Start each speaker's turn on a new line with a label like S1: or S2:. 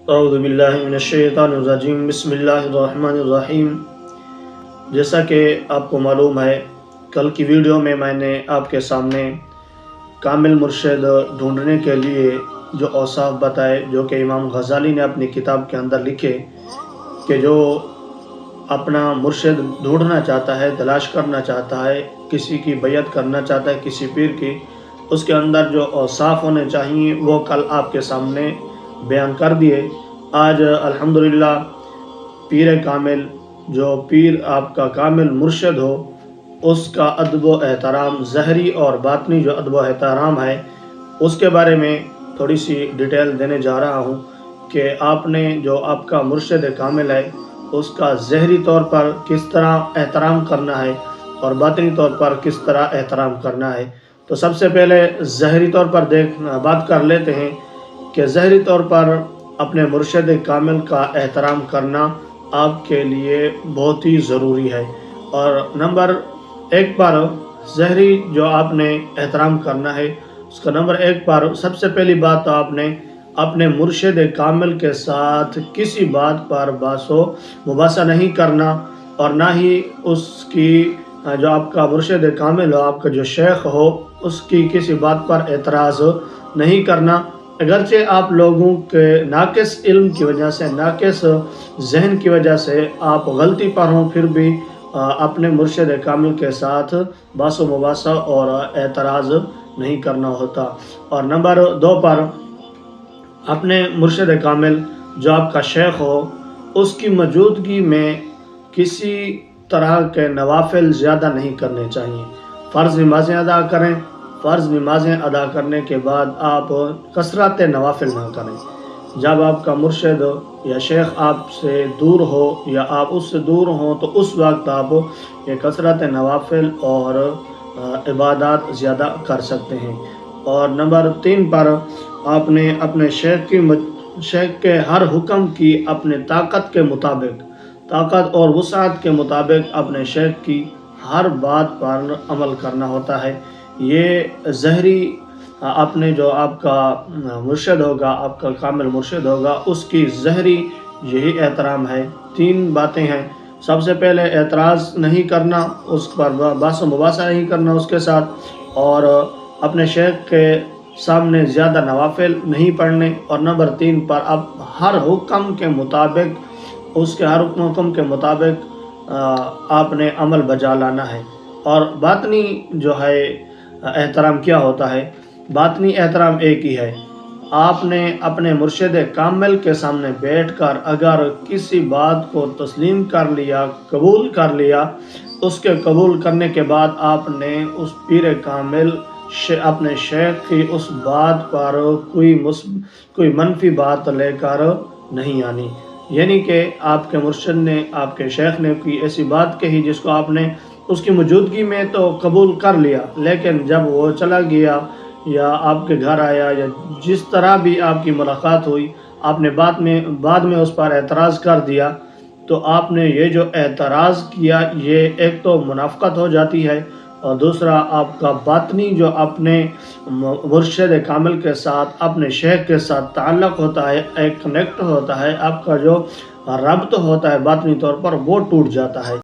S1: اعوذ باللہ من الشیطان الرجیم، بسم اللہ الرحمن الرحیم۔ جیسا کہ آپ کو معلوم ہے، کل کی ویڈیو میں نے آپ کے سامنے کامل مرشد ڈھونڈنے کے لیے جو اوصاف بتائے، جو کہ امام غزالی نے اپنی کتاب کے اندر لکھے کہ جو اپنا مرشد ڈھونڈنا چاہتا ہے، تلاش کرنا چاہتا ہے، کسی کی بیعت کرنا چاہتا ہے، کسی پیر کی، اس کے اندر جو اوصاف ہونے چاہیے وہ کل آپ کے سامنے بیان کر دیے۔ آج الحمدللہ پیر کامل، جو پیر آپ کا کامل مرشد ہو، اس کا ادب و احترام، ظاہری اور باطنی جو ادب و احترام ہے، اس کے بارے میں تھوڑی سی ڈیٹیل دینے جا رہا ہوں کہ آپ نے جو آپ کا مرشد کامل ہے، اس کا ظاہری طور پر کس طرح احترام کرنا ہے اور باطنی طور پر کس طرح احترام کرنا ہے۔ تو سب سے پہلے ظاہری طور پر بات کر لیتے ہیں کہ ظاہری طور پر اپنے مرشد کامل کا احترام کرنا آپ کے لیے بہت ہی ضروری ہے۔ اور نمبر ایک پر ظاہری جو آپ نے احترام کرنا ہے، اس کا نمبر ایک پر سب سے پہلی بات تو آپ نے اپنے مرشد کامل کے ساتھ کسی بات پر بحث و مباحثہ نہیں کرنا، اور نہ ہی اس کی جو آپ کا مرشد کامل ہو، آپ کا جو شیخ ہو، اس کی کسی بات پر اعتراض نہیں کرنا۔ اگرچہ آپ لوگوں کے ناقص علم کی وجہ سے، ناقص ذہن کی وجہ سے آپ غلطی پر ہوں، پھر بھی اپنے مرشد کامل کے ساتھ بحث و مباحثہ اور اعتراض نہیں کرنا ہوتا۔ اور نمبر دو پر اپنے مرشد کامل جو آپ کا شیخ ہو، اس کی موجودگی میں کسی طرح کے نوافل زیادہ نہیں کرنے چاہیے۔ فرض نمازیں ادا کریں، فرض نمازیں ادا کرنے کے بعد آپ کثرت نوافل نہ کریں۔ جب آپ کا مرشد یا شیخ آپ سے دور ہو یا آپ اس سے دور ہوں، تو اس وقت آپ یہ کثرت نوافل اور عبادات زیادہ کر سکتے ہیں۔ اور نمبر تین پر آپ نے اپنے شیخ کے ہر حکم کی اپنے طاقت کے مطابق، طاقت اور وسعت کے مطابق اپنے شیخ کی ہر بات پر عمل کرنا ہوتا ہے۔ یہ ظاہری اپنے جو آپ کا مرشد ہوگا، آپ کا کامل مرشد ہوگا، اس کی ظاہری یہی احترام ہے۔ تین باتیں ہیں۔ سب سے پہلے اعتراض نہیں کرنا، اس پر بحث و مباحثہ نہیں کرنا اس کے ساتھ، اور اپنے شیخ کے سامنے زیادہ نوافل نہیں پڑھنے، اور نمبر تین پر اب ہر حکم کے مطابق، اس کے ہر حکم کے مطابق آپ نے عمل بجا لانا ہے۔ اور باطنی جو ہے احترام کیا ہوتا ہے؟ باطنی احترام ایک ہی ہے۔ آپ نے اپنے مرشد کامل کے سامنے بیٹھ کر اگر کسی بات کو تسلیم کر لیا، قبول کر لیا، اس کے قبول کرنے کے بعد آپ نے اس پیر کامل اپنے شیخ کی اس بات پر کوئی منفی بات لے کر نہیں آنی۔ یعنی کہ آپ کے مرشد نے، آپ کے شیخ نے کوئی ایسی بات کہی جس کو آپ نے اس کی موجودگی میں تو قبول کر لیا، لیکن جب وہ چلا گیا یا آپ کے گھر آیا یا جس طرح بھی آپ کی ملاقات ہوئی، آپ نے بعد میں اس پر اعتراض کر دیا، تو آپ نے یہ جو اعتراض کیا، یہ ایک تو منافقت ہو جاتی ہے، اور دوسرا آپ کا باطنی جو اپنے مرشد کامل کے ساتھ، اپنے شیخ کے ساتھ تعلق ہوتا ہے، ایک کنیکٹ ہوتا ہے، آپ کا جو ربط ہوتا ہے باطنی طور پر، وہ ٹوٹ جاتا ہے۔